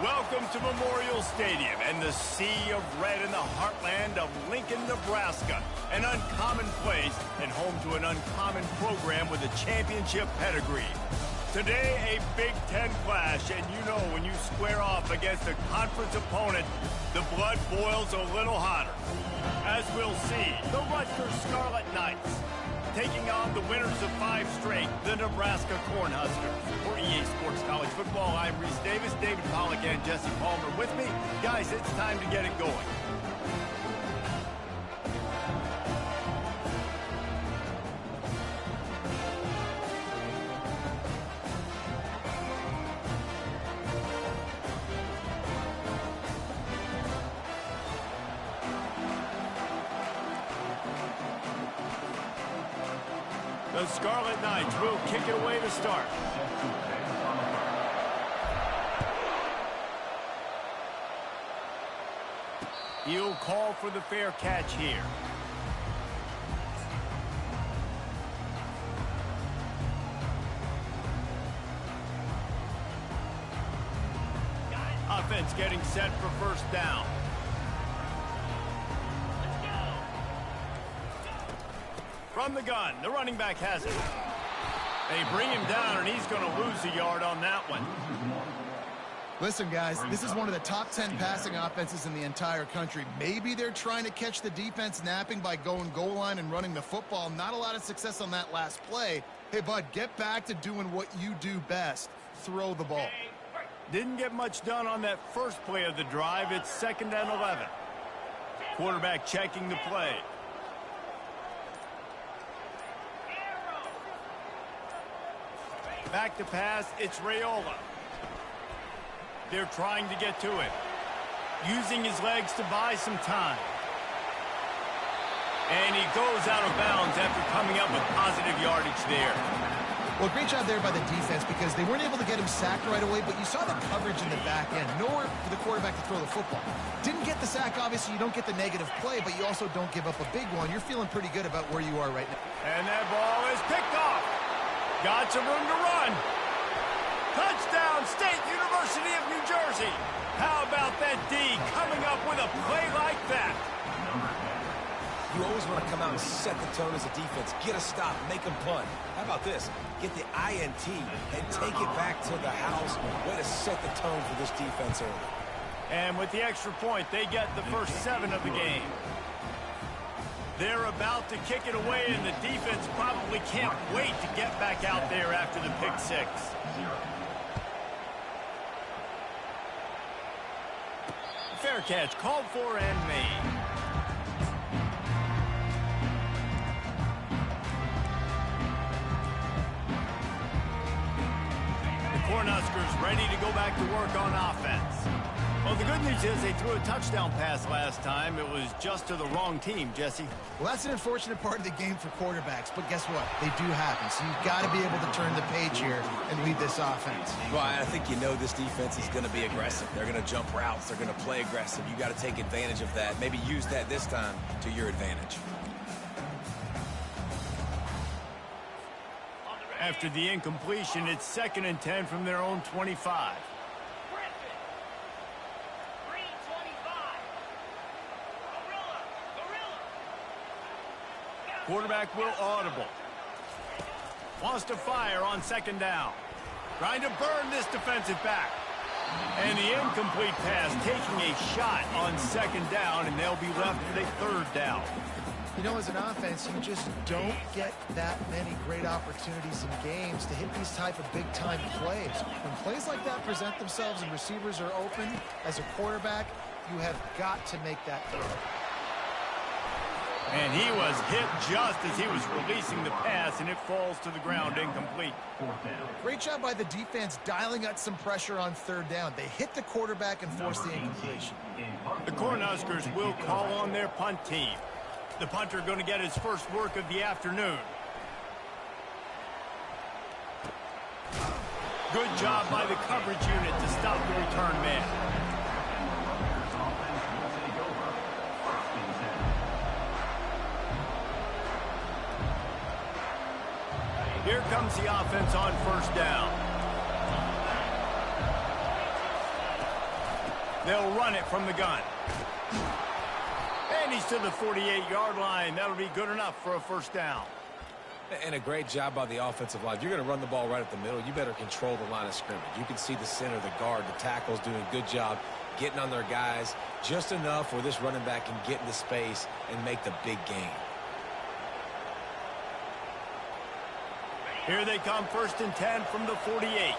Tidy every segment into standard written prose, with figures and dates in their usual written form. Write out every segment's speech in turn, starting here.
Welcome to Memorial Stadium and the sea of red in the heartland of Lincoln, Nebraska. An uncommon place and home to an uncommon program with a championship pedigree. Today, a Big Ten clash, and you know when you square off against a conference opponent, the blood boils a little hotter. As we'll see, the Rutgers Scarlet Knights taking on the winners of 5 straight, the Nebraska Cornhuskers. For EA Sports College Football, I'm Reese Davis, David Pollack, and Jesse Palmer with me. Guys, it's time to get it going. The Scarlet Knights will kick it away to start. He'll call for the fair catch here. Offense getting set for first down. From the gun, the running back has it. They bring him down, and he's going to lose a yard on that one. Listen, guys, this is one of the top 10 passing offenses in the entire country. Maybe they're trying to catch the defense napping by going goal line and running the football. Not a lot of success on that last play. Hey, bud, get back to doing what you do best. Throw the ball. Didn't get much done on that first play of the drive. It's 2nd and 11. Quarterback checking the play. Back to pass, it's Raiola. They're trying to get to it. Using his legs to buy some time. And he goes out of bounds after coming up with positive yardage there. Well, great job there by the defense because they weren't able to get him sacked right away, but you saw the coverage in the back end. Nowhere for the quarterback to throw the football. Didn't get the sack, obviously. You don't get the negative play, but you also don't give up a big one. You're feeling pretty good about where you are right now. And that ball is picked off. Got some room to run. Touchdown, State University of New Jersey. How about that D coming up with a play like that? You always want to come out and set the tone as a defense. Get a stop, make them punt. How about this? Get the INT and take it back to the house. Way to set the tone for this defense early. And with the extra point, they get the first 7 of the game. They're about to kick it away, and the defense probably can't wait to get back out there after the pick 6. Fair catch called for and made. The Cornhuskers ready to go back to work on offense. Well, the good news is they threw a touchdown pass last time. It was just to the wrong team, Jesse. Well, that's an unfortunate part of the game for quarterbacks, but guess what? They do happen, so you've got to be able to turn the page here and lead this offense. Well, I think you know this defense is going to be aggressive. They're going to jump routes. They're going to play aggressive. You got to take advantage of that. Maybe use that this time to your advantage. After the incompletion, it's 2nd and 10 from their own 25. Quarterback will audible. Wants to fire on 2nd down. Trying to burn this defensive back. And the incomplete pass taking a shot on 2nd down, and they'll be left with a 3rd down. You know, as an offense, you just don't get that many great opportunities in games to hit these type of big-time plays. When plays like that present themselves and receivers are open, as a quarterback, you have got to make that throw. And he was hit just as he was releasing the pass, and it falls to the ground incomplete. Great job by the defense dialing up some pressure on 3rd down. They hit the quarterback and forced the incompletion. The Cornhuskers will call on their punt team. The punter going to get his first work of the afternoon. Good job by the coverage unit to stop the return man. Here comes the offense on 1st down. They'll run it from the gun. And he's to the 48-yard line. That'll be good enough for a first down. And a great job by the offensive line. If you're going to run the ball right at the middle, you better control the line of scrimmage. You can see the center, the guard, the tackles doing a good job getting on their guys just enough where this running back can get into space and make the big gain. Here they come, 1st and 10 from the 48.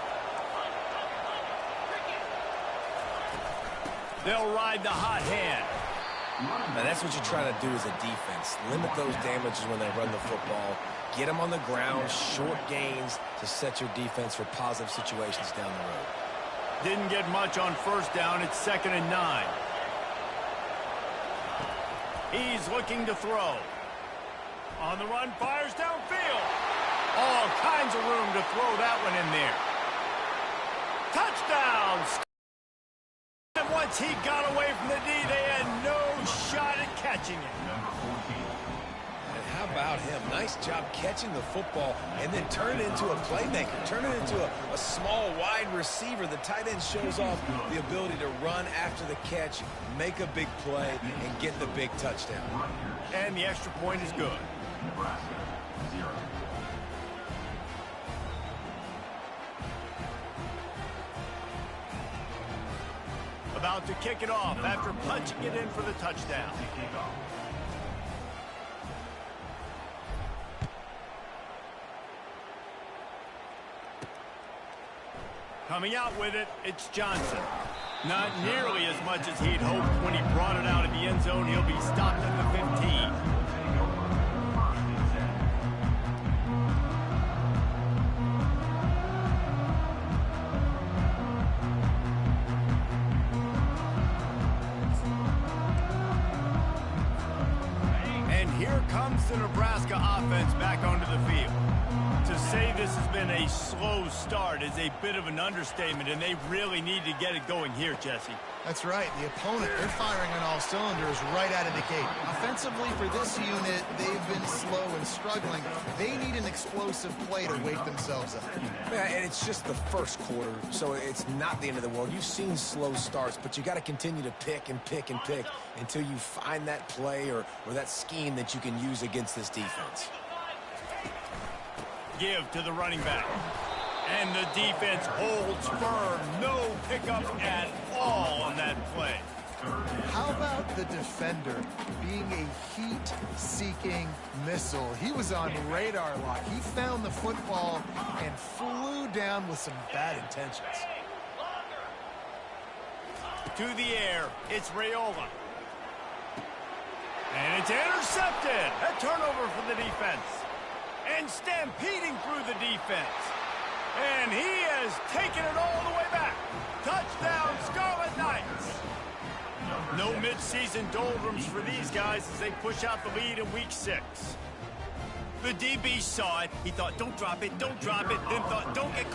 They'll ride the hot hand. Now that's what you try to do as a defense. Limit those damages when they run the football. Get them on the ground, short gains to set your defense for positive situations down the road. Didn't get much on 1st down. It's 2nd and 9. He's looking to throw. On the run, fires downfield. All kinds of room to throw that one in there. Touchdown! And once he got away from the D, they had no shot at catching it. And how about him? Nice job catching the football and then turn it into a playmaker. Turn it into a small, wide receiver. The tight end shows off the ability to run after the catch, make a big play, and get the big touchdown. And the extra point is good. About to kick it off after punching it in for the touchdown. Coming out with it, it's Johnson. Not nearly as much as he'd hoped when he brought it out of the end zone. He'll be stopped at the 15. Here comes the Nebraska offense back onto the field. To say this has been a slow start is a bit of an understatement, and they really need to get it going here, Jesse. That's right. The opponent, they're firing on all cylinders right out of the gate. Offensively, for this unit, they've been slow and struggling. They need an explosive play to wake themselves up. Yeah, and it's just the first quarter, so it's not the end of the world. You've seen slow starts, but you got to continue to pick and pick and pick until you find that play or that scheme that you can use against this defense. Give to the running back. And the defense holds firm. No pickup at all on that play. How about the defender being a heat-seeking missile? He was on radar lock. He found the football and flew down with some bad intentions. To the air, it's Raiola. And it's intercepted. A turnover for the defense. And stampeding through the defense. And he has taken it all the way back. Touchdown, Scarlet Knights. No midseason doldrums for these guys as they push out the lead in week 6. The DB saw it. He thought, don't drop it, don't drop it. Then thought, don't get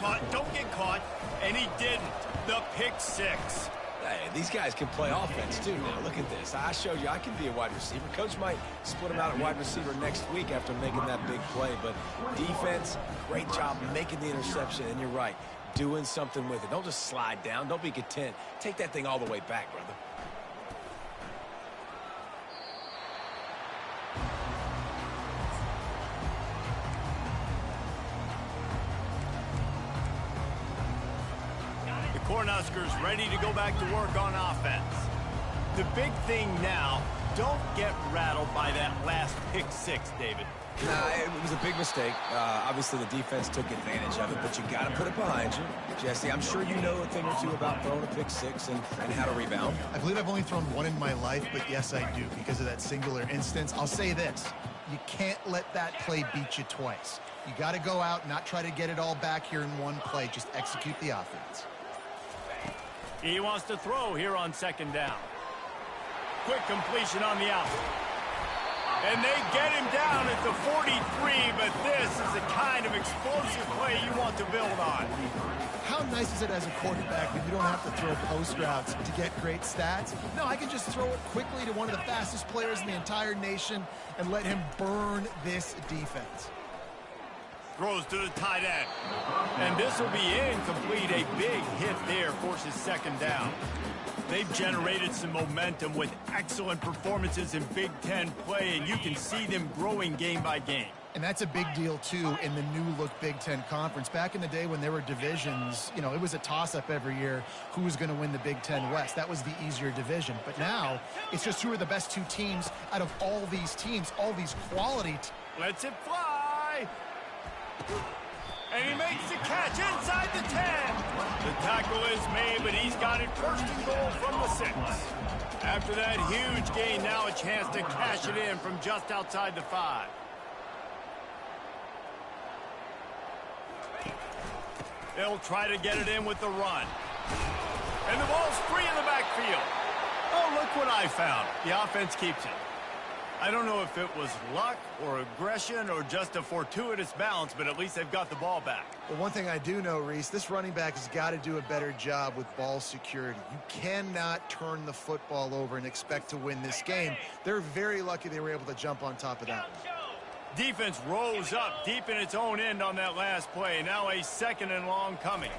caught. And he didn't. The pick 6. Hey, these guys can play offense, too, now. Look at this. I showed you I can be a wide receiver. Coach might split him out at wide receiver next week after making that big play. But defense, great job making the interception. And you're right, doing something with it. Don't just slide down. Don't be content. Take that thing all the way back, brother. Cornhuskers ready to go back to work on offense. The big thing now, don't get rattled by that last pick 6, David. Nah, it was a big mistake. Obviously, the defense took advantage of it, but you got to put it behind you. Jesse, I'm sure you know a thing or two about throwing a pick 6 and how to rebound. I believe I've only thrown one in my life, but yes, I do because of that singular instance. I'll say this. You can't let that play beat you twice. You got to go out, not try to get it all back here in one play. Just execute the offense. He wants to throw here on 2nd down. Quick completion on the out. And they get him down at the 43, but this is the kind of explosive play you want to build on. How nice is it as a quarterback when you don't have to throw post routes to get great stats? No, I can just throw it quickly to one of the fastest players in the entire nation and let him burn this defense. Throws to the tight end. And this will be incomplete. A big hit there forces second down. They've generated some momentum with excellent performances in Big Ten play, and you can see them growing game by game. And that's a big deal, too, in the new-look Big Ten Conference. Back in the day when there were divisions, you know, it was a toss-up every year who was going to win the Big Ten West. That was the easier division. But now, it's just who are the best two teams out of all these teams, all these quality Lets it fly. And he makes the catch inside the 10. The tackle is made, but he's got it first and goal from the 6. After that huge gain, now a chance to cash it in from just outside the 5. They'll try to get it in with the run. And the ball's free in the backfield. Oh, look what I found. The offense keeps it. I don't know if it was luck or aggression or just a fortuitous bounce, but at least they've got the ball back. Well, one thing I do know, Reese, this running back has got to do a better job with ball security. You cannot turn the football over and expect to win this game. They're very lucky they were able to jump on top of that one. Defense rose up deep in its own end on that last play. Now a second and long coming.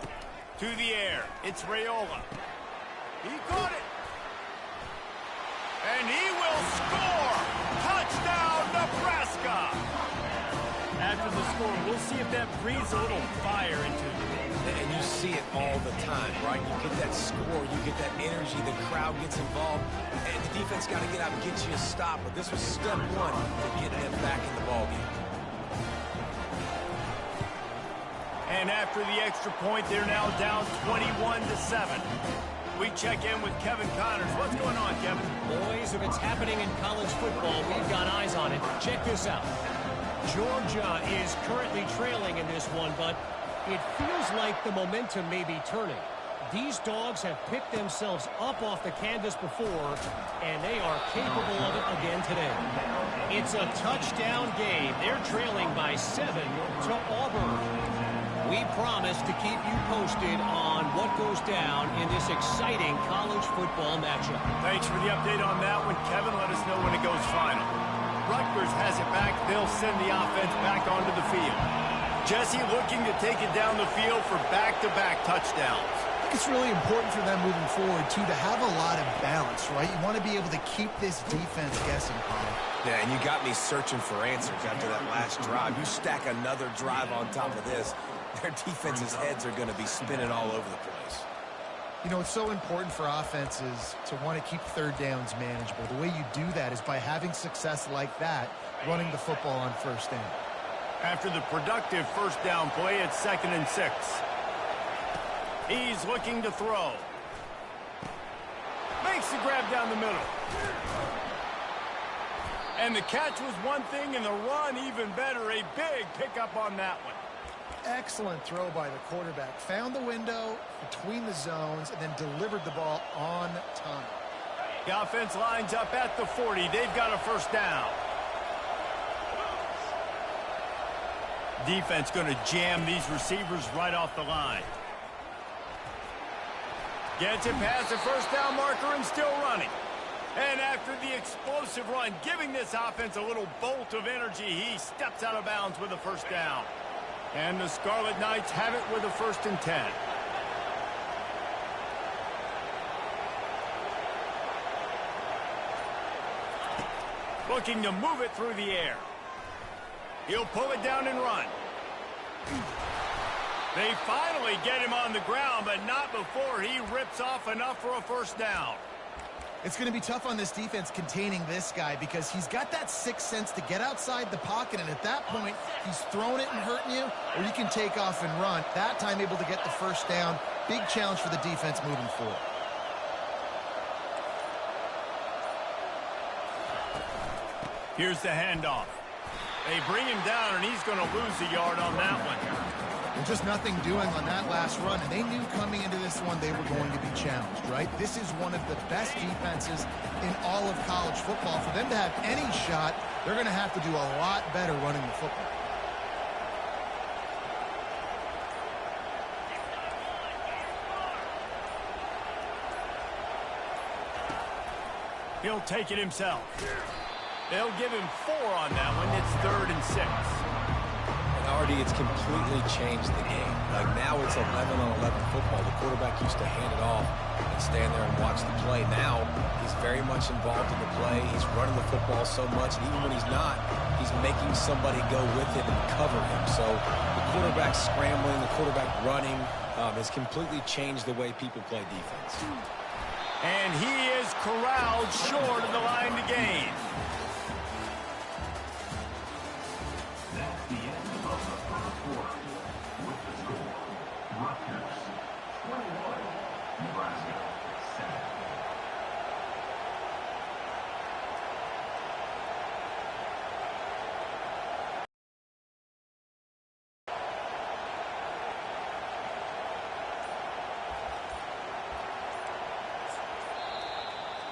To the air. It's Raiola. He caught it. And he will score. Touchdown, Nebraska. After the score, we'll see if that breathes a little fire into it. And you see it all the time, right? You get that score, you get that energy, the crowd gets involved, and the defense got to get out and get you a stop. But this was step one to get them back in the ballgame. And after the extra point, they're now down 21-7. We check in with Kevin Connors. What's going on, Kevin? Boys, if it's happening in college football, we've got eyes on it. Check this out. Georgia is currently trailing in this one, but it feels like the momentum may be turning. These dogs have picked themselves up off the canvas before, and they are capable of it again today. It's a touchdown game. They're trailing by 7 to Auburn. We promise to keep you posted on what goes down in this exciting college football matchup. Thanks for the update on that one, Kevin. Let us know when it goes final. Rutgers has it back. They'll send the offense back onto the field. Jesse looking to take it down the field for back-to-back touchdowns. I think it's really important for them moving forward, too, to have a lot of balance, right? You want to be able to keep this defense guessing, Paul. Yeah, and you got me searching for answers after that last drive. You stack another drive on top of this, their defense's heads are going to be spinning all over the place. You know, it's so important for offenses to want to keep third downs manageable. The way you do that is by having success like that, running the football on first down. After the productive first down play, it's 2nd and 6. He's looking to throw. Makes the grab down the middle. And the catch was one thing, and the run even better. A big pickup on that one. Excellent throw by the quarterback. Found the window between the zones and then delivered the ball on time. The offense lines up at the 40. They've got a first down. Defense going to jam these receivers right off the line. Gets it past the first down marker and still running. And after the explosive run, giving this offense a little bolt of energy, he steps out of bounds with a first down. And the Scarlet Knights have it with a 1st and 10. Looking to move it through the air. He'll pull it down and run. They finally get him on the ground, but not before he rips off enough for a first down. It's going to be tough on this defense containing this guy because he's got that sixth sense to get outside the pocket, and at that point, he's throwing it and hurting you, or you can take off and run. That time able to get the first down. Big challenge for the defense moving forward. Here's the handoff. They bring him down, and he's going to lose a yard on that one. And just nothing doing on that last run, and they knew coming into this one they were going to be challenged, right? This is one of the best defenses in all of college football. For them to have any shot, they're going to have to do a lot better running the football. He'll take it himself. They'll give him 4 on that one. It's 3rd and 6. Already, it's completely changed the game. Like, now it's 11-on-11 football. The quarterback used to hand it off and stand there and watch the play. Now, he's very much involved in the play. He's running the football so much, and even when he's not, he's making somebody go with him and cover him. So the quarterback scrambling, the quarterback running has completely changed the way people play defense. And he is corralled short of the line to gain. That's the end of the first quarter. With the score, Rutgers 21, Nebraska 7.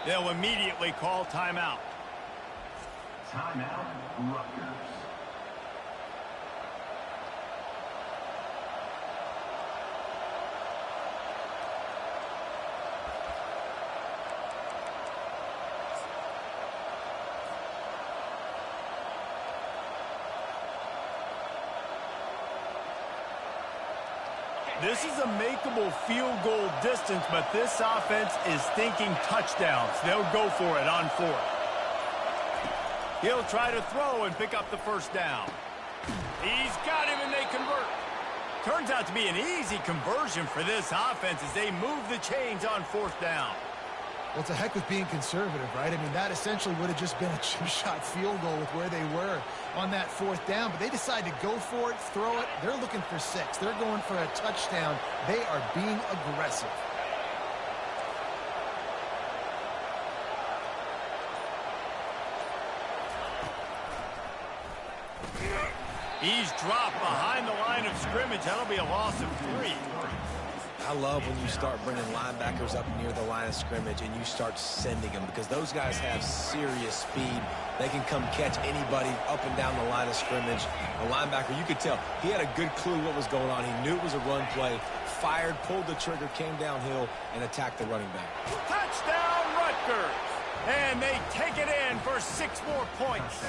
They'll immediately call timeout. Timeout, Rutgers. This is a makeable field goal distance, but this offense is thinking touchdowns. They'll go for it on fourth. He'll try to throw and pick up the first down. He's got him, and they convert. Turns out to be an easy conversion for this offense as they move the chains on fourth down. Well, it's a heck with being conservative, right? I mean, that essentially would have just been a chip-shot field goal with where they were on that fourth down. But they decide to go for it, throw it. They're looking for 6. They're going for a touchdown. They are being aggressive. He's dropped behind the line of scrimmage. That'll be a loss of 3. I love when you start bringing linebackers up near the line of scrimmage and you start sending them, because those guys have serious speed. They can come catch anybody up and down the line of scrimmage. A linebacker, you could tell, he had a good clue what was going on. He knew it was a run play, fired, pulled the trigger, came downhill, and attacked the running back. Touchdown, Rutgers! And they take it in for 6 more points.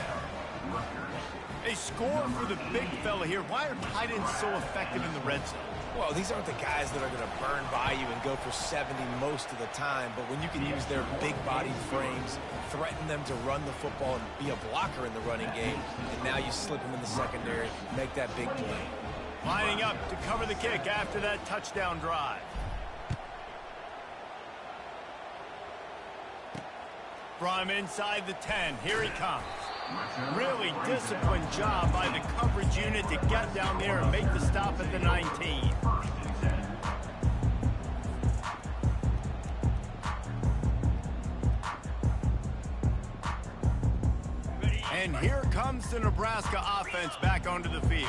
They score for the big fella here. Why are tight ends so effective in the red zone? Well, these aren't the guys that are going to burn by you and go for 70 most of the time, but when you can use their big-bodied frames, threaten them to run the football and be a blocker in the running game, and now you slip them in the secondary, make that big play. Lining up to cover the kick after that touchdown drive. From inside the 10, here he comes. Really disciplined job by the coverage unit to get down there and make the stop at the 19. And here comes the Nebraska offense back onto the field.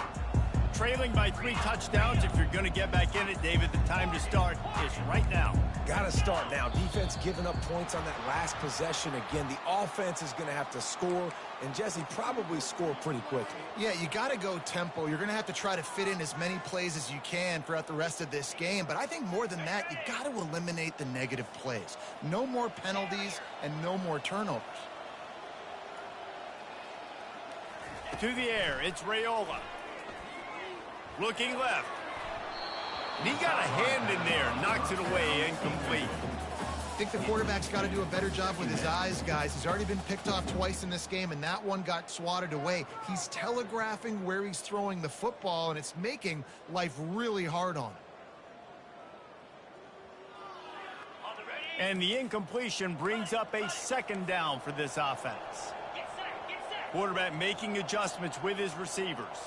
Trailing by 3 touchdowns. If you're going to get back in it, David, the time to start is right now. Got to start now. Defense giving up points on that last possession. Again, the offense is going to have to score, and Jesse probably score pretty quickly. Yeah, you got to go tempo. You're going to have to try to fit in as many plays as you can throughout the rest of this game. But I think more than that, you got to eliminate the negative plays. No more penalties and no more turnovers. To the air, it's Raiola. Looking left. He got a hand in there, knocks it away, incomplete. I think the quarterback's got to do a better job with his eyes, guys. He's already been picked off twice in this game, and that one got swatted away. He's telegraphing where he's throwing the football, and it's making life really hard on him. And the incompletion brings up a 2nd down for this offense. Quarterback making adjustments with his receivers.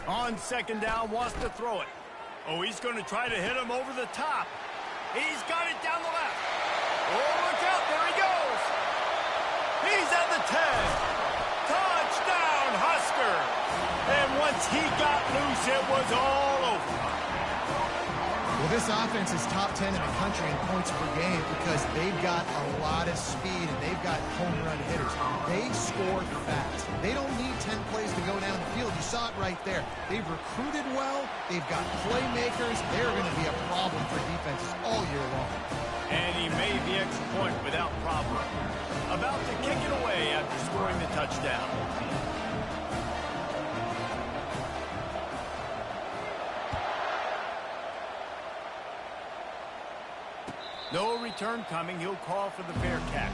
On 2nd down, wants to throw it. Oh, he's going to try to hit him over the top. He's got it down the left. Oh, look out, there he goes. He's at the 10. Touchdown, Huskers. And once he got loose, it was all over. Well, this offense is top 10 in the country in points per game because they've got a lot of speed and they've got home run hitters. They score fast. They don't need 10 plays to go down the field. You saw it right there. They've recruited well. They've got playmakers. They're going to be a problem for defenses all year long. And he made the extra point without problem. About to kick it away after scoring the touchdown. No return coming. He'll call for the fair catch.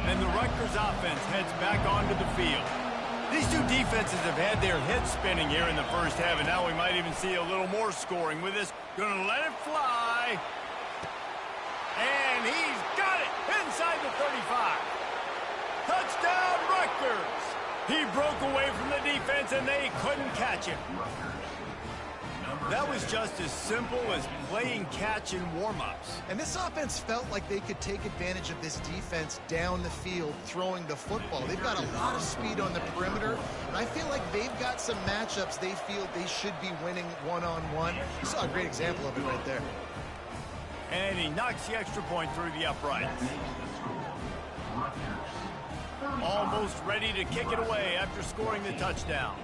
And the Rutgers offense heads back onto the field. These two defenses have had their heads spinning here in the first half, and now we might even see a little more scoring with this. Gonna let it fly. And he's got it inside the 35. Touchdown, Rutgers! He broke away from the defense, and they couldn't catch him. That was just as simple as playing catch in warm-ups. And this offense felt like they could take advantage of this defense down the field throwing the football. They've got a lot of speed on the perimeter, and I feel like they've got some matchups they feel they should be winning one-on-one. You saw a great example of it right there. And he knocks the extra point through the uprights. Almost ready to kick it away after scoring the touchdown.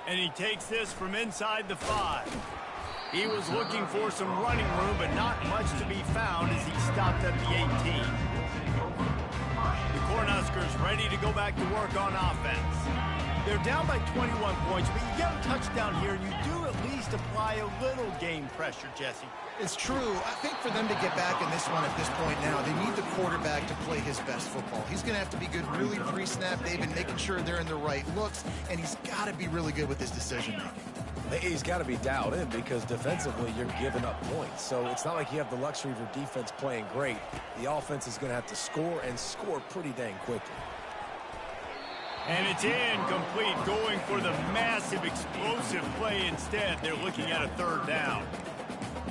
And he takes this from inside the 5. He was looking for some running room, but not much to be found as he stopped at the 18. The Cornhuskers ready to go back to work on offense. They're down by 21 points, but you get a touchdown here, and you do at least apply a little game pressure, Jesse. It's true. I think for them to get back in this one at this point now, they need the quarterback to play his best football. He's going to have to be good really pre-snap. They've been making sure they're in the right looks, and he's got to be really good with his decision-making. He's got to be dialed in because defensively you're giving up points. So it's not like you have the luxury of your defense playing great. The offense is going to have to score and score pretty dang quickly. And it's incomplete, going for the massive explosive play instead. They're looking at a third down.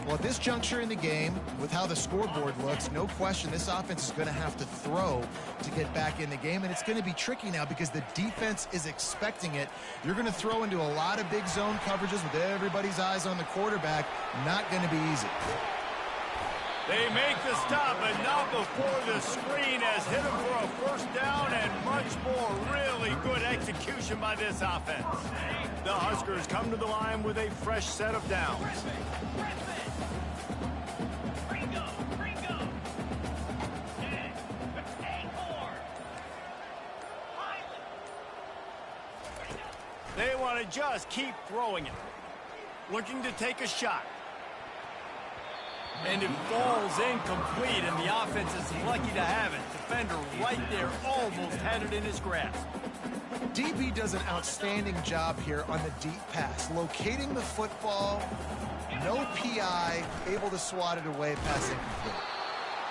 Well, at this juncture in the game, with how the scoreboard looks, no question this offense is going to have to throw to get back in the game, and it's going to be tricky now because the defense is expecting it. You're going to throw into a lot of big zone coverages with everybody's eyes on the quarterback. Not going to be easy. They make the stop, but not before the screen has hit him for a first down, and much more really good execution by this offense. The Huskers come to the line with a fresh set of downs. They want to just keep throwing it. Looking to take a shot. And it falls incomplete, and the offense is lucky to have it. Defender right there almost had it in his grasp. DB does an outstanding job here on the deep pass. Locating the football, no PI, able to swat it away, pass incomplete.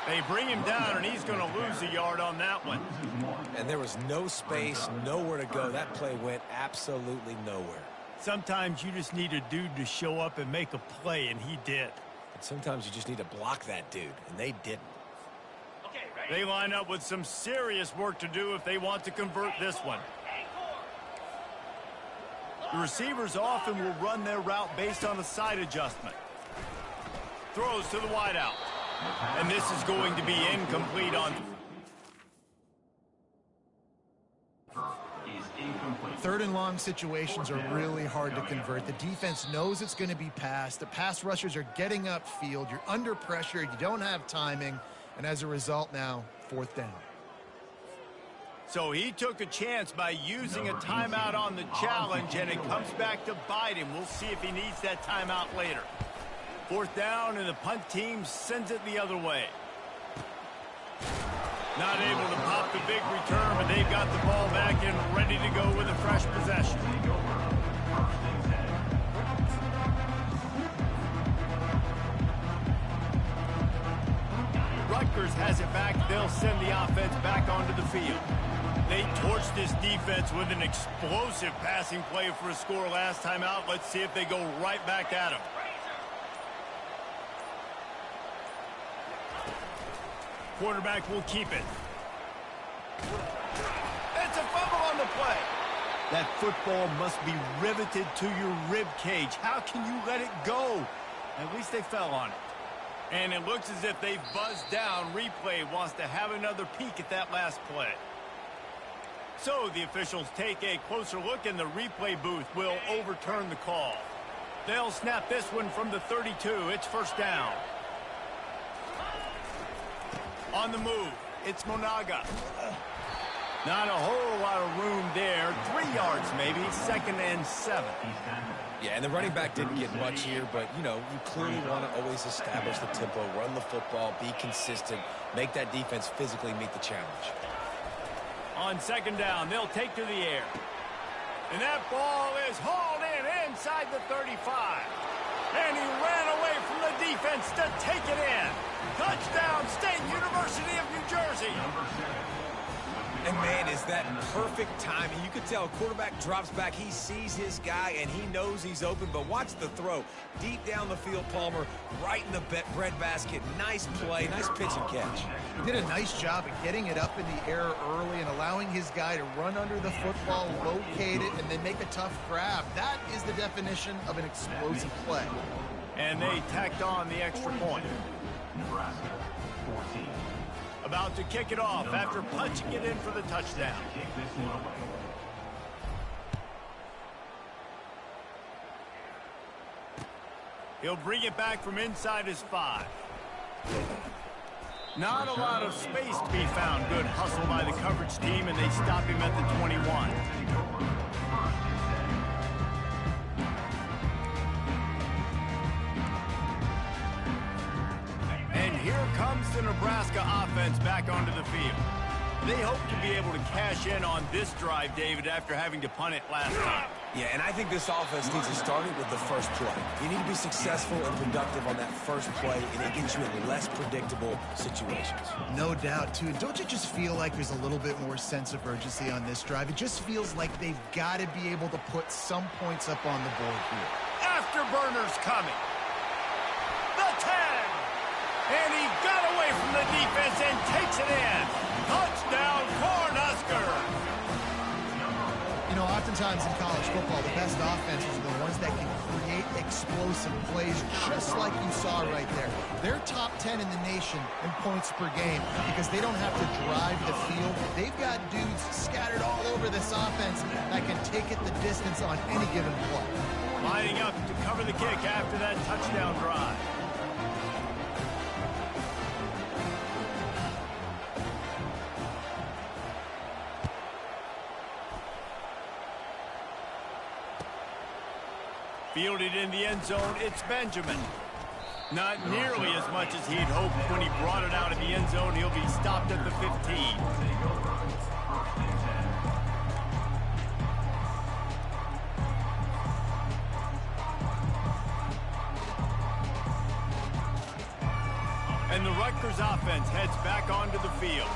They bring him down, and he's going to lose a yard on that one. And there was no space, nowhere to go. That play went absolutely nowhere. Sometimes you just need a dude to show up and make a play, and he did. Sometimes you just need to block that dude, and they didn't. They line up with some serious work to do if they want to convert this one. The receivers often will run their route based on a side adjustment. Throws to the wideout. And this is going to be incomplete on... Third and long situations are really hard to convert. The defense knows it's going to be passed. The pass rushers are getting upfield. You're under pressure. You don't have timing. And as a result now, fourth down. So he took a chance by using a timeout on the challenge, and it comes back to bite him. We'll see if he needs that timeout later. Fourth down, and the punt team sends it the other way. Not able to pop the big return, but they've got the ball back and ready to go with a fresh possession. Rutgers has it back. They'll send the offense back onto the field. They torched this defense with an explosive passing play for a score last time out. Let's see if they go right back at him. quarterback will keep it. It's a fumble on the play. That football must be riveted to your rib cage. How can you let it go? At least they fell on it. And it looks as if they've buzzed down. Replay wants to have another peek at that last play. So the officials take a closer look, and the replay booth will overturn the call. They'll snap this one from the 32. It's first down. On the move, it's Monaga. Not a whole lot of room there. 3 yards maybe, 2nd and 7. Yeah, and the running back didn't get much here, but, you know, you clearly want to always establish the tempo, run the football, be consistent, make that defense physically meet the challenge. On 2nd down, they'll take to the air. And that ball is hauled in inside the 35. And he ran away from the defense to take it in. Touchdown, State University of New Jersey. And, man, is that perfect timing. You can tell quarterback drops back. He sees his guy, and he knows he's open. But watch the throw. Deep down the field, Palmer, right in the breadbasket. Nice play, nice pitch and catch. He did a nice job of getting it up in the air early and allowing his guy to run under the football, locate it, and then make a tough grab. That is the definition of an explosive play. And they tacked on the extra point. Nebraska, 14. About to kick it off after punching it in for the touchdown. Kick this one away. He'll bring it back from inside his 5. Not a lot of space to be found. Good hustle by the coverage team, and they stop him at the 21. And here comes the Nebraska offense back onto the field. They hope to be able to cash in on this drive, David, after having to punt it last time. Yeah, and I think this offense needs to start it with the first play. You need to be successful and productive on that first play, and it gets you in less predictable situations. No doubt, too. Don't you just feel like there's a little bit more sense of urgency on this drive? It just feels like they've got to be able to put some points up on the board here. Afterburners coming. The 10. And he got away from the defense and takes it in. Touchdown, Cornhuskers. You know, oftentimes in college football, the best offenses are the ones that can create explosive plays, just like you saw right there. They're top 10 in the nation in points per game because they don't have to drive the field. They've got dudes scattered all over this offense that can take it the distance on any given play. Lining up to cover the kick after that touchdown drive. Fielded in the end zone, it's Benjamin. Not nearly as much as he'd hoped when he brought it out of the end zone. He'll be stopped at the 15. And the Rutgers offense heads back onto the field.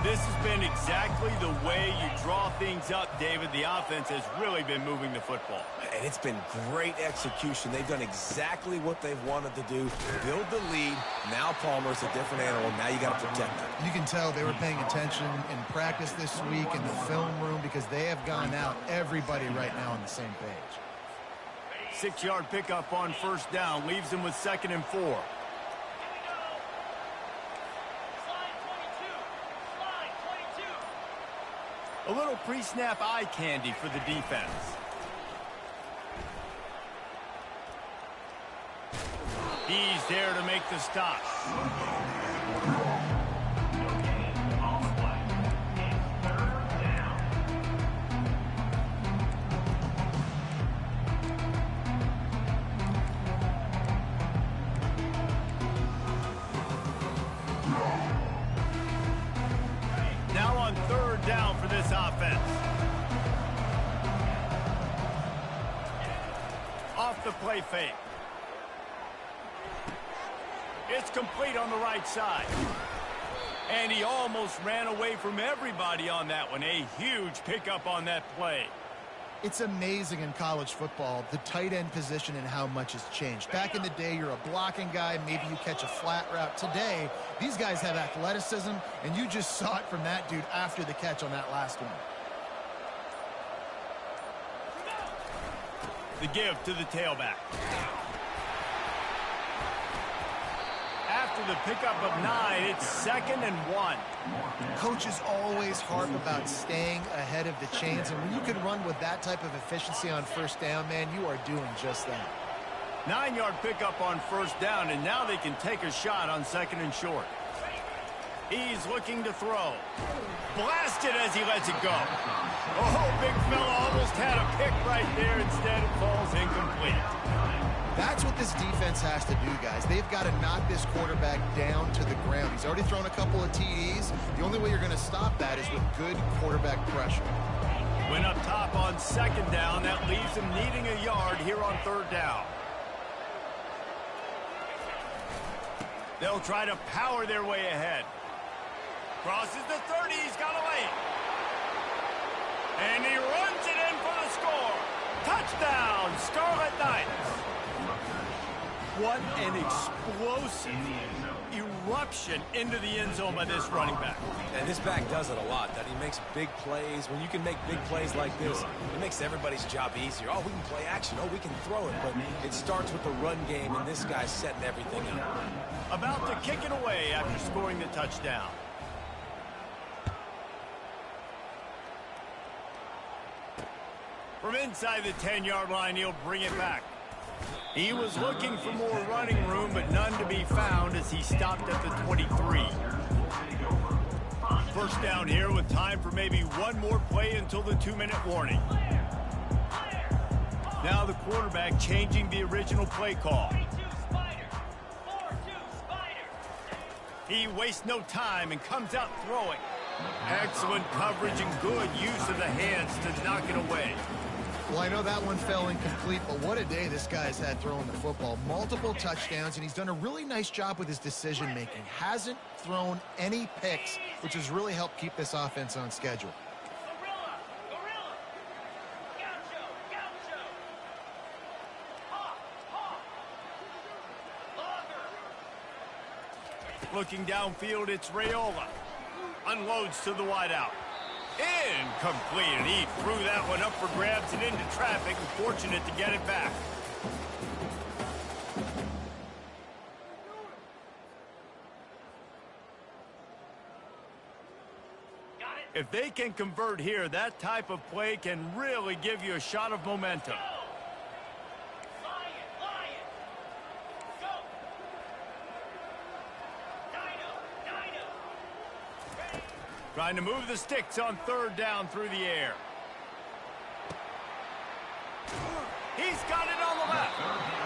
This has been exactly the way you draw things up, David. The offense has really been moving the football. And it's been great execution. They've done exactly what they've wanted to do. Build the lead. Now Palmer's a different animal. Now you got to protect him. You can tell they were paying attention in practice this week in the film room because they have gone out, everybody right now on the same page. 6-yard pickup on first down leaves them with 2nd and 4. A little pre-snap eye candy for the defense. He's there to make the stop. Now on 3rd down for this offense. Off the play fake. It's complete on the right side. And he almost ran away from everybody on that one. A huge pickup on that play. It's amazing in college football, the tight end position and how much has changed. Back in the day, you're a blocking guy, maybe you catch a flat route. Today, these guys have athleticism, and you just saw it from that dude after the catch on that last one. The give to the tailback. After the pickup of 9, it's 2nd and 1. Coaches always harp about staying ahead of the chains, and when you can run with that type of efficiency on first down, man, you are doing just that. 9-yard pickup on first down, and now they can take a shot on 2nd and short. He's looking to throw. Blasted as he lets it go. Oh, big fella almost had a pick right there. Instead, it falls incomplete. That's what this defense has to do, guys. They've got to knock this quarterback down to the ground. He's already thrown a couple of TDs. The only way you're going to stop that is with good quarterback pressure. Went up top on 2nd down. That leaves him needing a yard here on 3rd down. They'll try to power their way ahead. Crosses the 30. He's got a lane. And he runs it in for the score. Touchdown, Scarlet Knights. What an explosive eruption into the end zone by this running back. And this back does it a lot, that he makes big plays. When you can make big plays like this, it makes everybody's job easier. Oh, we can play action. Oh, we can throw it. But it starts with the run game, and this guy's setting everything up. About to kick it away after scoring the touchdown. From inside the 10-yard line, he'll bring it back. He was looking for more running room, but none to be found as he stopped at the 23. First down here with time for maybe one more play until the 2-minute warning. Now the quarterback changing the original play call. He wastes no time and comes out throwing. Excellent coverage and good use of the hands to knock it away. Well, I know that one fell incomplete, but what a day this guy's had throwing the football. Multiple touchdowns, and he's done a really nice job with his decision-making. Hasn't thrown any picks, which has really helped keep this offense on schedule. Looking downfield, it's Raiola. Unloads to the wideout. Incomplete, and he threw that one up for grabs and into traffic, and fortunate to get it back. If they can convert here, that type of play can really give you a shot of momentum. Trying to move the sticks on 3rd down through the air. He's got it on the left.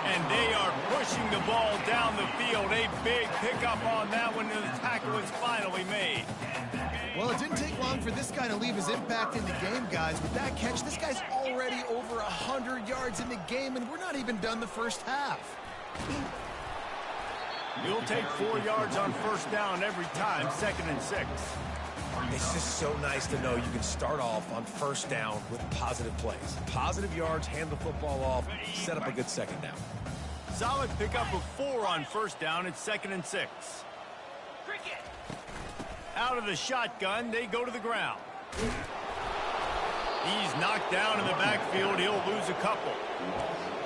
And they are pushing the ball down the field. A big pickup on that one, and the tackle is finally made. Well, it didn't take long for this guy to leave his impact in the game, guys. With that catch, this guy's already over 100 yards in the game, and we're not even done the first half. You'll take 4 yards on first down every time, 2nd and 6. It's just so nice to know you can start off on first down with positive plays. Positive yards, hand the football off, set up a good 2nd down. Solid pickup of 4 on first down. It's 2nd and 6. Out of the shotgun, they go to the ground. He's knocked down in the backfield. He'll lose a couple.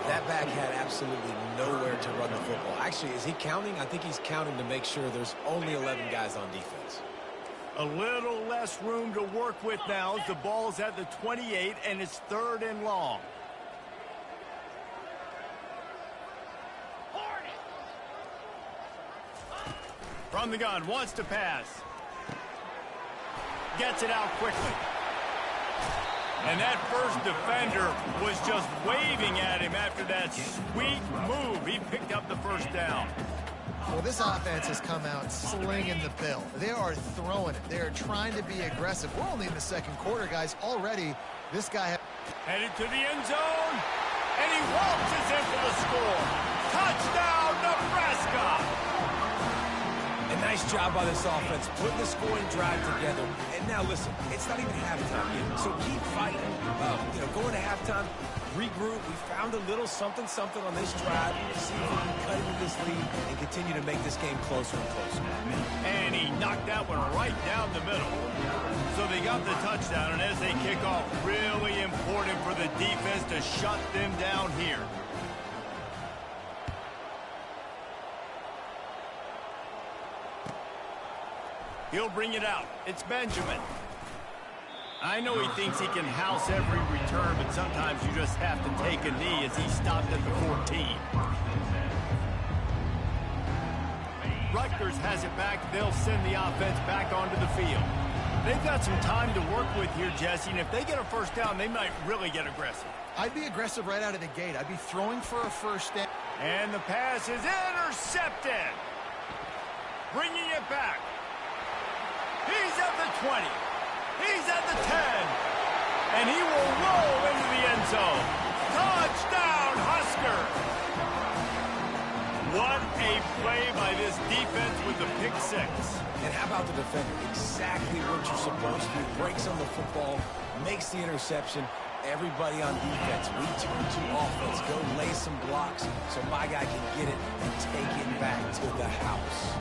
That back had absolutely nowhere to run the football. Actually, is he counting? I think he's counting to make sure there's only 11 guys on defense. A little less room to work with now as the ball's at the 28 and it's 3rd and long. From the gun, wants to pass. Gets it out quickly. And that first defender was just waving at him after that sweet move. He picked up the first down. Well, this offense has come out slinging the bill. They are throwing it. They are trying to be aggressive. We're only in the 2nd quarter, guys. Already, this guy... Headed to the end zone, and he waltzes in for the score. Touchdown, Nebraska! And Nice job by this offense, putting the scoring drive together. And now listen, it's not even halftime yet, so keep fighting. Going to halftime, regroup. We found a little something on this drive to see if we can cut into this lead and continue to make this game closer and closer. And he knocked that one right down the middle. So they got the touchdown, and as they kick off, really important for the defense to shut them down here. He'll bring it out. It's Benjamin. I know he thinks he can house every return, but sometimes you just have to take a knee as he stopped at the 14. Rutgers has it back. They'll send the offense back onto the field. They've got some time to work with here, Jesse, and if they get a first down, they might really get aggressive. I'd be aggressive right out of the gate. I'd be throwing for a first down. And the pass is intercepted. Bringing it back. He's at the 20. He's at the 10. And he will roll into the end zone. Touchdown, Husker. What a play by this defense with the pick six. And how about the defender? Exactly what you're supposed to do. Breaks on the football, makes the interception. Everybody on defense, we turn to offense. Go lay some blocks so my guy can get it and take it back to the house.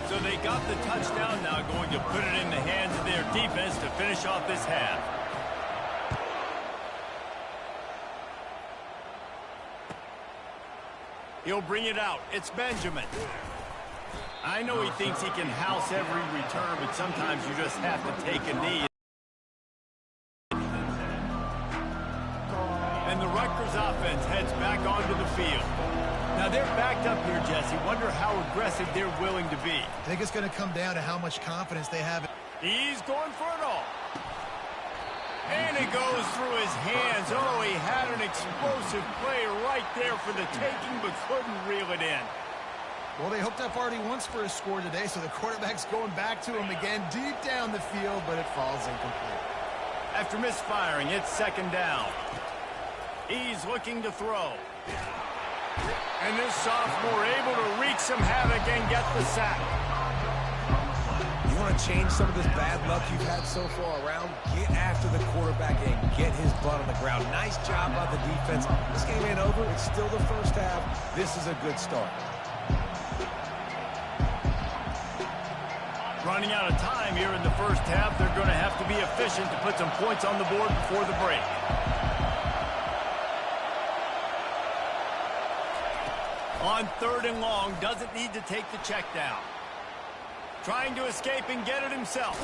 So they got the touchdown, now going to put it in the hands of their defense to finish off this half. He'll bring it out. It's Benjamin. I know he thinks he can house every return, but sometimes you just have to take a knee. And the Rutgers offense heads back onto the field. Now they're backed up here, Jesse. Wonder how aggressive they're willing to be. I think it's going to come down to how much confidence they have. He's going for it all. And it goes through his hands. Oh, he had an explosive play right there for the taking, but couldn't reel it in. Well, they hooked up already once for a score today, so the quarterback's going back to him again deep down the field, but it falls incomplete. After misfiring, it's second down. He's looking to throw. And this sophomore able to wreak some havoc and get the sack. You want to change some of this bad luck you've had so far around? Get after the quarterback and get his butt on the ground. Nice job by the defense. This game ain't over. It's still the first half. This is a good start. Running out of time here in the first half. They're going to have to be efficient to put some points on the board before the break. On third and long, doesn't need to take the check down. Trying to escape and get it himself.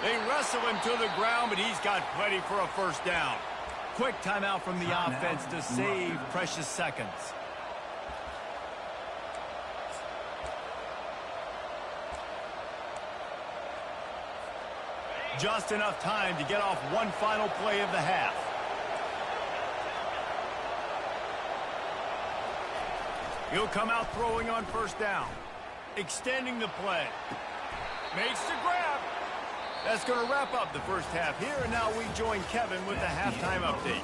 They wrestle him to the ground, but he's got plenty for a first down. Quick timeout from the offense to save precious seconds. Just enough time to get off one final play of the half. He'll come out throwing on first down. Extending the play. Makes the grab. That's going to wrap up the first half here, and now we join Kevin with the halftime update.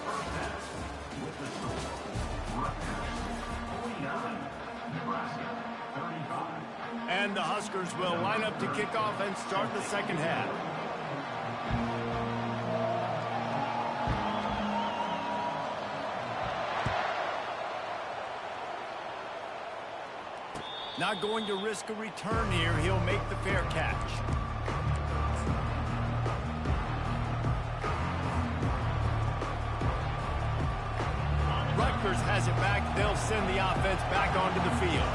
And the Huskers will line up to kick off and start the second half. Not going to risk a return here. He'll make the fair catch. Rutgers has it back. They'll send the offense back onto the field.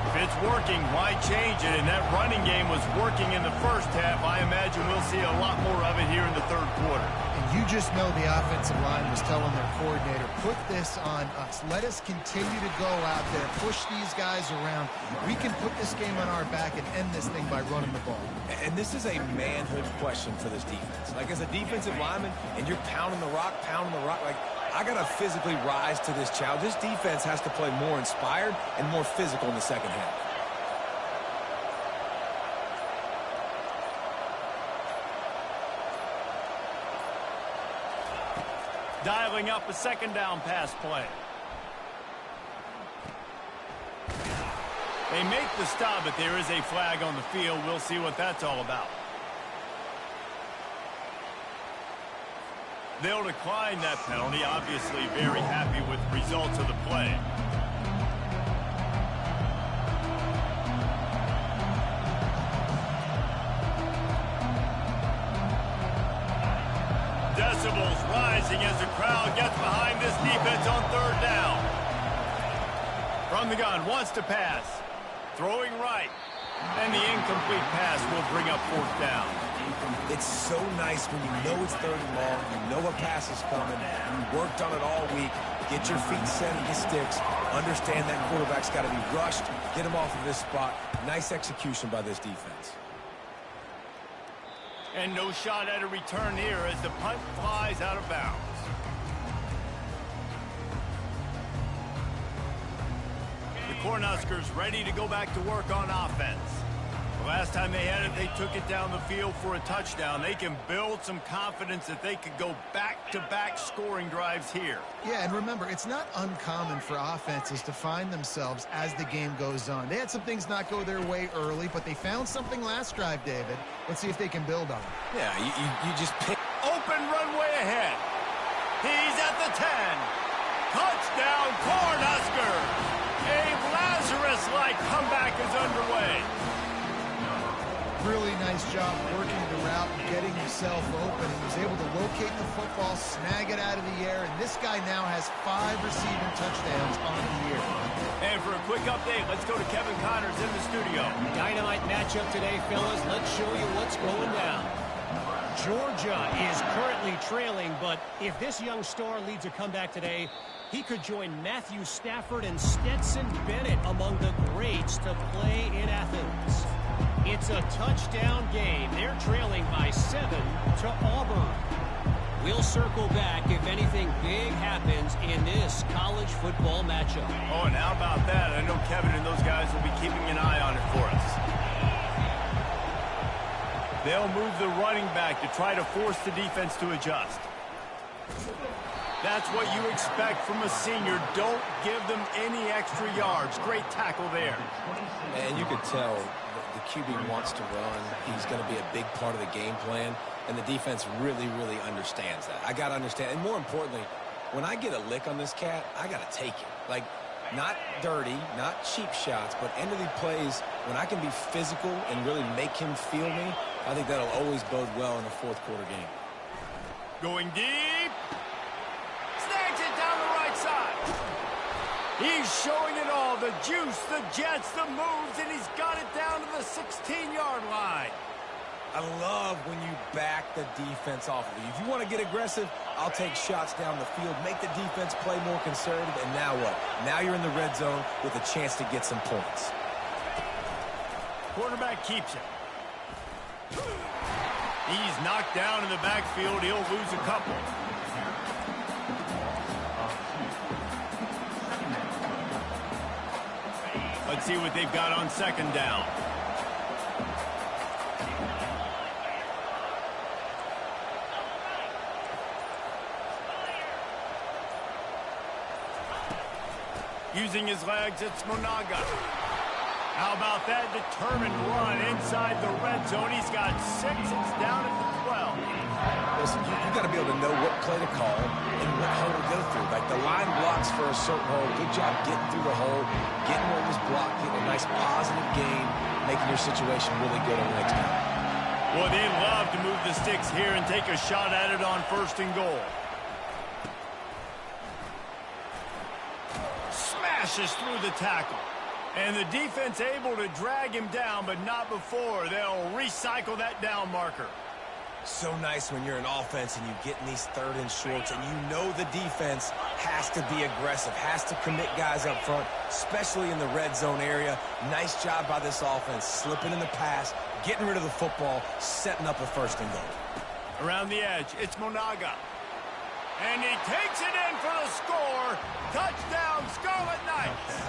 If it's working, why change it? And that running game was working in the first half. I imagine we'll see a lot more of it here in the third quarter. And you just know the offensive line was telling their coordinator, put this on us. Let us continue to go out there, push these guys around. We can put this game on our back and end this thing by running the ball. And this is a manhood question for this defense. Like, as a defensive lineman, and you're pounding the rock, like, I got to physically rise to this challenge. This defense has to play more inspired and more physical in the second half. Dialing up a second down pass play. They make the stop, but there is a flag on the field. We'll see what that's all about. They'll decline that penalty, obviously very happy with the results of the play. Decibels rising as the crowd gets behind this defense on third down. From the gun, wants to pass. Throwing right. And the incomplete pass will bring up fourth down. It's so nice when you know it's third and long, you know a pass is coming, you worked on it all week, get your feet set in the sticks, understand that quarterback's got to be rushed, get him off of this spot. Nice execution by this defense. And no shot at a return here as the punt flies out of bounds. The Cornhuskers ready to go back to work on offense. The last time they had it, they took it down the field for a touchdown. They can build some confidence that they could go back-to-back scoring drives here. Yeah, and remember, it's not uncommon for offenses to find themselves as the game goes on. They had some things not go their way early, but they found something last drive, David. Let's see if they can build on it. Yeah, you just pick. Open runway ahead. He's at the 10. Touchdown, Cornhuskers! A Lazarus-like comeback is underway. Really nice job working the route and getting himself open. He was able to locate the football, snag it out of the air, and this guy now has 5 receiving touchdowns on the year. And for a quick update, let's go to Kevin Connors in the studio. Dynamite matchup today, fellas. Let's show you what's going down. Georgia is currently trailing, but if this young star leads a comeback today, he could join Matthew Stafford and Stetson Bennett among the greats to play in Athens. It's a touchdown game. They're trailing by 7 to Auburn. We'll circle back if anything big happens in this college football matchup. Oh, and how about that? I know Kevin and those guys will be keeping an eye on it for us. They'll move the running back to try to force the defense to adjust. That's what you expect from a senior. Don't give them any extra yards. Great tackle there. And you could tell the QB wants to run. He's going to be a big part of the game plan, and the defense really, really understands that. I got to understand, and more importantly, when I get a lick on this cat, I got to take it. Like, not dirty, not cheap shots, but end of the plays, when I can be physical and really make him feel me, I think that'll always bode well in a fourth quarter game. Going deep. Snags it down the right side. He's showing it all. The juice, the jets, the moves, and he's got it down to the 16-yard line. I love when you back the defense off of you. If you want to get aggressive, I'll take shots down the field, make the defense play more conservative, and now what? Now you're in the red zone with a chance to get some points. Quarterback keeps it. He's knocked down in the backfield. He'll lose a couple. Let's see what they've got on second down. Using his legs, it's Monaga. How about that determined run inside the red zone? He's got 6. It's down at the 12. Listen, you got to be able to know what play to call and what hole to go through. Like, the line blocks for a certain hole. Good job getting through the hole, getting what was blocked, getting a nice positive gain, making your situation really good on the next down. Well, they'd love to move the sticks here and take a shot at it on 1st and goal. Smashes through the tackle. And the defense able to drag him down, but not before. They'll recycle that down marker. So nice when you're an offense and you get in these 3rd and shorts and you know the defense has to be aggressive, has to commit guys up front, especially in the red zone area. Nice job by this offense, slipping in the pass, getting rid of the football, setting up a 1st and goal. Around the edge, it's Monaga. And he takes it in for the score. Touchdown, Scarlet Knights.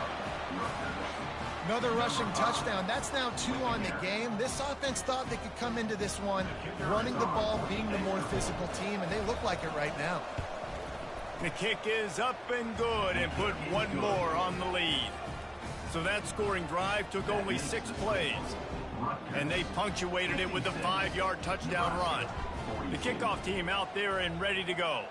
Another rushing touchdown. That's now 2 on the game. This offense thought they could come into this one running the ball, being the more physical team, and they look like it right now. The kick is up and good and put one more on the lead. So that scoring drive took only 6 plays, and they punctuated it with a 5-yard touchdown run. The kickoff team out there and ready to go.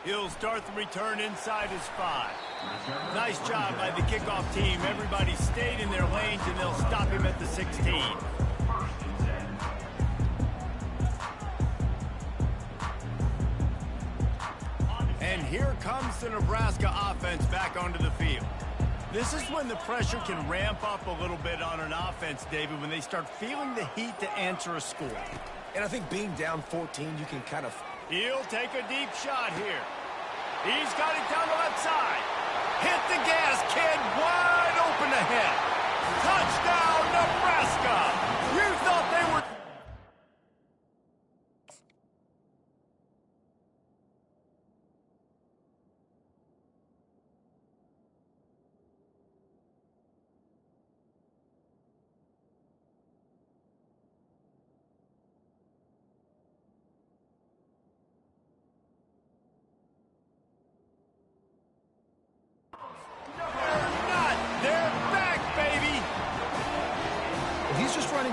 He'll start the return inside his 5. Nice job by the kickoff team. Everybody stayed in their lanes, and they'll stop him at the 16. And here comes the Nebraska offense back onto the field. This is when the pressure can ramp up a little bit on an offense, David, when they start feeling the heat to answer a score. And I think being down 14, you can kind of... He'll take a deep shot here. He's got it down the left side. Hit the gas, kid. Wide open ahead. Touchdown, Nebraska. You thought they were...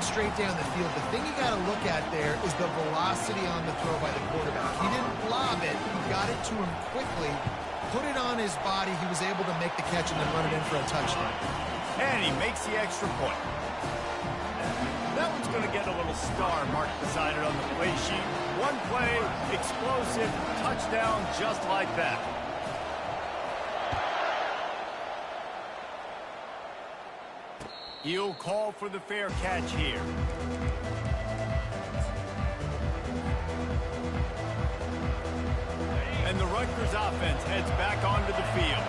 straight down the field. The thing you got to look at there is the velocity on the throw by the quarterback. He didn't lob it. He got it to him quickly, put it on his body. He was able to make the catch and then run it in for a touchdown. And he makes the extra point. That one's going to get a little star mark beside it on the play sheet. One play, explosive, touchdown just like that. He'll call for the fair catch here. And the Rutgers offense heads back onto the field.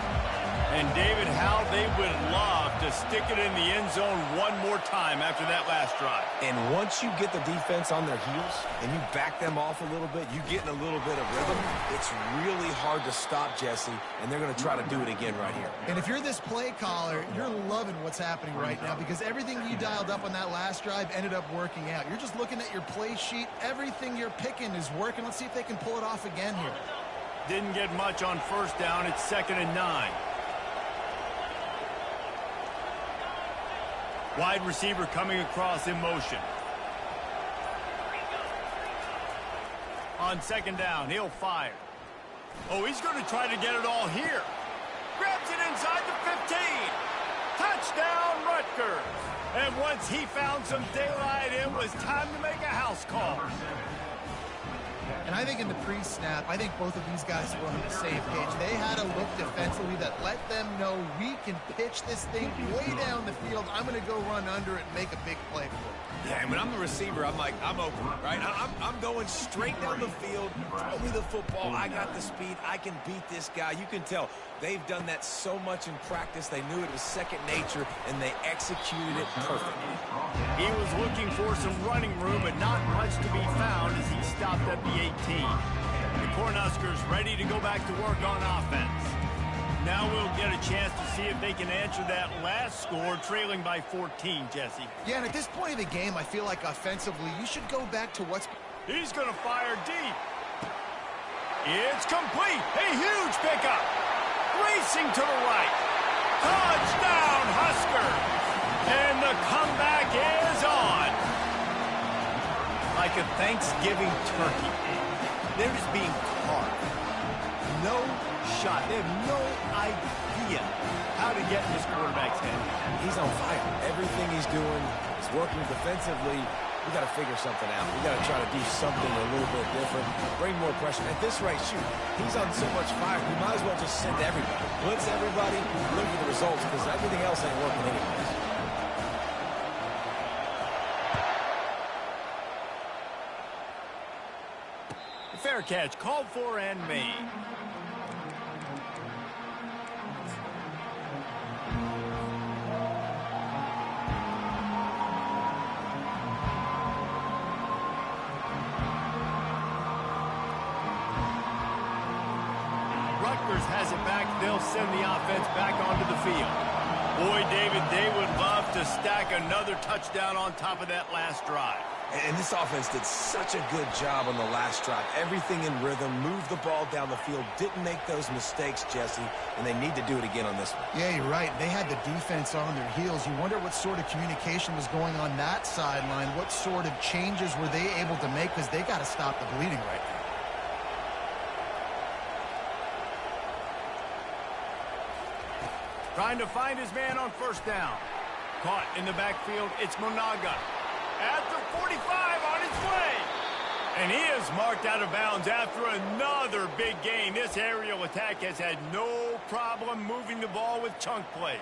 And David, how they would love to stick it in the end zone one more time after that last drive. And once you get the defense on their heels and you back them off a little bit, you get in a little bit of rhythm, it's really hard to stop, Jesse, and they're going to try to do it again right here. And if you're this play caller, you're loving what's happening right now because everything you dialed up on that last drive ended up working out. You're just looking at your play sheet. Everything you're picking is working. Let's see if they can pull it off again here. Didn't get much on first down. It's 2nd and 9. Wide receiver coming across in motion. On 2nd down, he'll fire. Oh, he's going to try to get it all here. Grabs it inside the 15. Touchdown, Rutgers. And once he found some daylight, it was time to make a house call. And I think in the pre-snap, I think both of these guys were on the same page. They had a look defensively that let them know we can pitch this thing way down the field. I'm going to go run under it and make a big play for it. Yeah, and when I'm the receiver, I'm like, I'm open, right? I'm going straight down the field. Throw me the football. I got the speed. I can beat this guy. You can tell they've done that so much in practice. They knew it was second nature, and they executed it perfectly. He was looking for some running room, but not much to be found as he stopped at the 18. The Cornhuskers ready to go back to work on offense. Now we'll get a chance to see if they can answer that last score, trailing by 14, Jesse. Yeah, and at this point of the game, I feel like offensively, you should go back to what's... He's going to fire deep. It's complete. A huge pickup. Racing to the right. Touchdown, Huskers. And the comeback is on. Like a Thanksgiving turkey. They're just being carved. No shot. They have no idea how to get in this quarterback's head. He's on fire. Everything he's doing is working defensively. We got to figure something out. We got to try to do something a little bit different. Bring more pressure. At this rate, shoot, he's on so much fire. You might as well just send everybody. Blitz everybody. Look for the results because everything else ain't working anyways. Fair catch called for and made. Rutgers has it back. They'll send the offense back onto the field. Boy, David, they would love to stack another touchdown on top of that last drive. And this offense did such a good job on the last drive. Everything in rhythm, moved the ball down the field, didn't make those mistakes, Jesse, and they need to do it again on this one. Yeah, you're right. They had the defense on their heels. You wonder what sort of communication was going on that sideline. What sort of changes were they able to make, because they got to stop the bleeding right now. Trying to find his man on first down. Caught in the backfield, it's Monaga. At the 45, on his way. And he is marked out of bounds after another big gain. This aerial attack has had no problem moving the ball with chunk plays.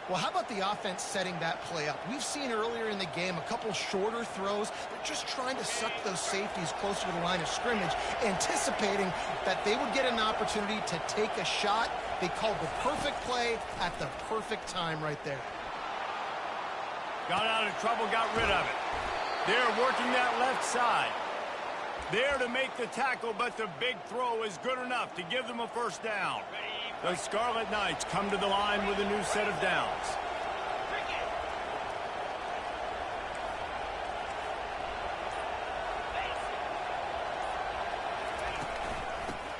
Well, how about the offense setting that play up? We've seen earlier in the game a couple shorter throws. They're just trying to suck those safeties closer to the line of scrimmage, anticipating that they would get an opportunity to take a shot. They called the perfect play at the perfect time right there. Got out of trouble, got rid of it. They're working that left side. There to make the tackle, but the big throw is good enough to give them a first down. The Scarlet Knights come to the line with a new set of downs.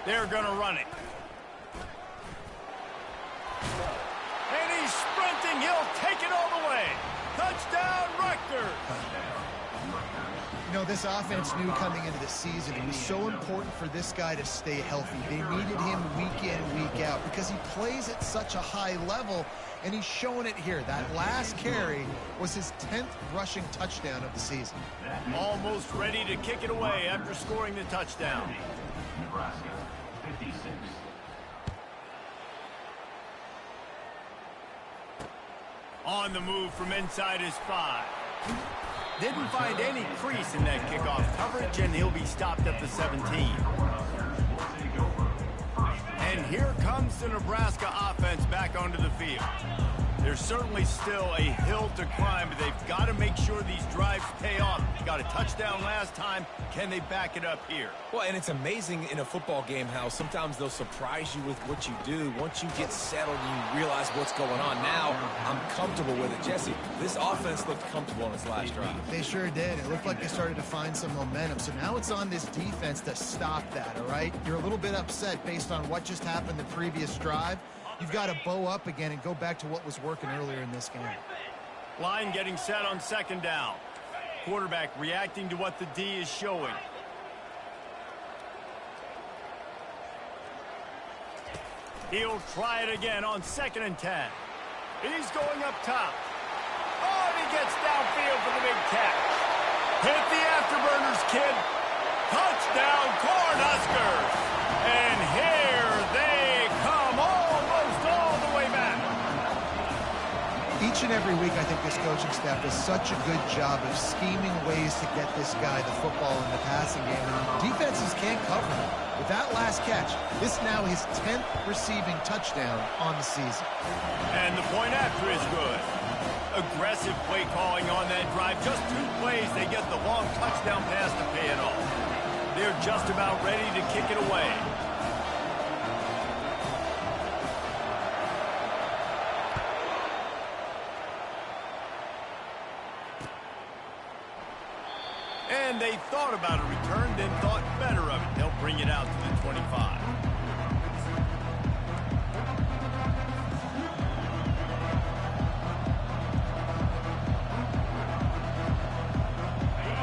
They're going to run it. And he's sprinting. He'll take it all the way. Touchdown, Rutgers. You know, this offense knew coming into the season it was so important for this guy to stay healthy. They needed him week in, week out, because he plays at such a high level, and he's showing it here. That last carry was his 10th rushing touchdown of the season. Almost ready to kick it away after scoring the touchdown. Nebraska, 56. On the move from inside his 5. Didn't find any crease in that kickoff coverage, and he'll be stopped at the 17. And here comes the Nebraska offense back onto the field. There's certainly still a hill to climb, but they've got to make sure these drives pay off. Got a touchdown last time. Can they back it up here? Well, and it's amazing in a football game how sometimes they'll surprise you with what you do. Once you get settled, you realize what's going on. Now, I'm comfortable with it. Jesse, this offense looked comfortable on its last drive. They sure did. It looked like they started to find some momentum. So now it's on this defense to stop that, all right? You're a little bit upset based on what just happened the previous drive. You've got to bow up again and go back to what was working earlier in this game. Line getting set on second down. Quarterback reacting to what the D is showing. He'll try it again on 2nd and 10. He's going up top. Oh, and he gets downfield for the big catch. Hit the afterburners, kid. Touchdown, Cornhuskers. And here they come almost all the way back. Each and every week, I think this coaching staff does such a good job of scheming ways to get this guy the football in the passing game, and defenses can't cover him. With that last catch, this is now his 10th receiving touchdown on the season. And the point after is good. Aggressive play calling on that drive. Just 2 plays, they get the long touchdown pass to pay it off. They're just about ready to kick it away. And they thought about a return, then thought better of it. They'll bring it out to the 25.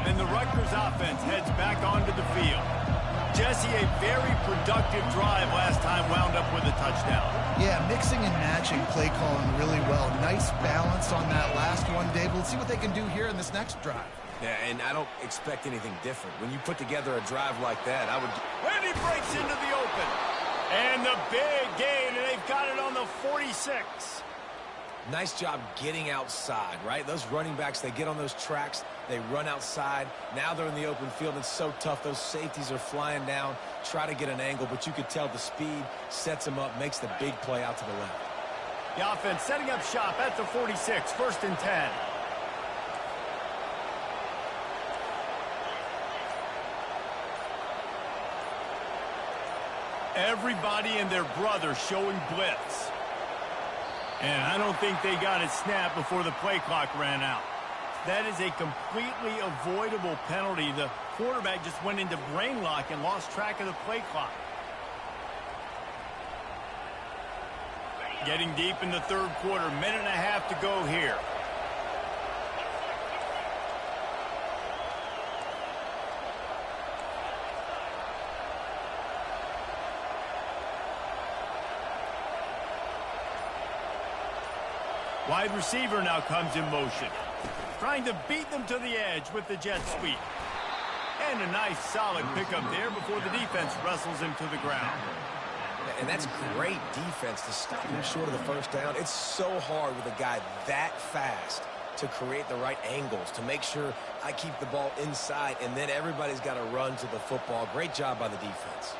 And the Rutgers offense heads back onto the field. Jesse, a very productive drive last time, wound up with a touchdown. Yeah, mixing and matching play calling really well. Nice balance on that last one, Dave. Let's see what they can do here in this next drive. Yeah, and I don't expect anything different. When you put together a drive like that, I would... When he breaks into the open. And the big gain, and they've got it on the 46. Nice job getting outside, right? Those running backs, they get on those tracks, they run outside. Now they're in the open field. It's so tough. Those safeties are flying down, try to get an angle, but you could tell the speed sets them up, makes the big play out to the left. The offense setting up shop at the 46, 1st and 10. Everybody and their brother showing blitz. And I don't think they got it snapped before the play clock ran out. That is a completely avoidable penalty. The quarterback just went into brain lock and lost track of the play clock. Getting deep in the third quarter, minute and a half to go here. Wide receiver now comes in motion. Trying to beat them to the edge with the jet sweep. And a nice solid pickup there before the defense wrestles him to the ground. And that's great defense to stop him short of the first down. It's so hard with a guy that fast to create the right angles, to make sure I keep the ball inside, and then everybody's got to run to the football. Great job by the defense.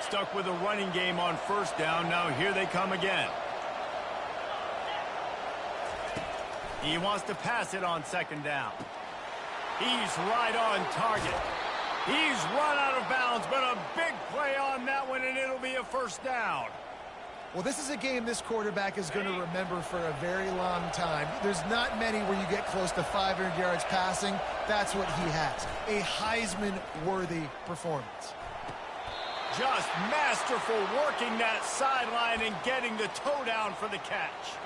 Stuck with a running game on first down. Now here they come again. He wants to pass it on second down. He's right on target. He's run out of bounds, but a big play on that one, and it'll be a first down. Well, this is a game this quarterback is going to remember for a very long time. There's not many where you get close to 500 yards passing. That's what he has. A Heisman-worthy performance. Just masterful working that sideline and getting the toe down for the catch.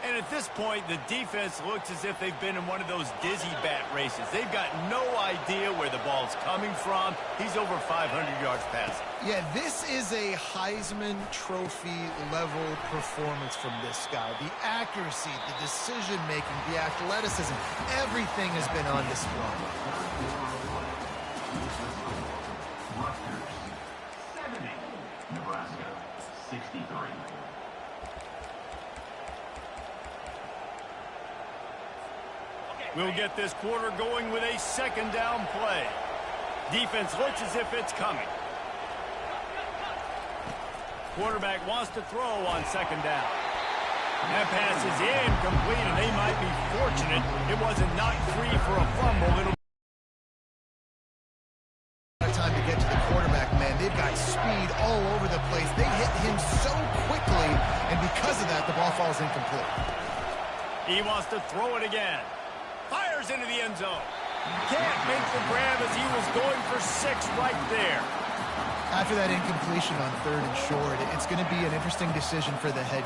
And at this point, the defense looks as if they've been in one of those dizzy bat races. They've got no idea where the ball's coming from. He's over 500 yards passing. Yeah, this is a Heisman Trophy level performance from this guy. The accuracy, the decision-making, the athleticism, everything has been on display. Rutgers, 70. Nebraska, 63. We'll get this quarter going with a second down play. Defense looks as if it's coming. Quarterback wants to throw on second down. That pass is incomplete, and they might be fortunate it wasn't knocked free for a fumble. It'll Time to get to the quarterback, man. They've got speed all over the place. They hit him so quickly, and because of that, the ball falls incomplete. He wants to throw it again. Fires into the end zone. Can't make the grab as he was going for 6 right there. After that incompletion on third and short, it's going to be an interesting decision for the head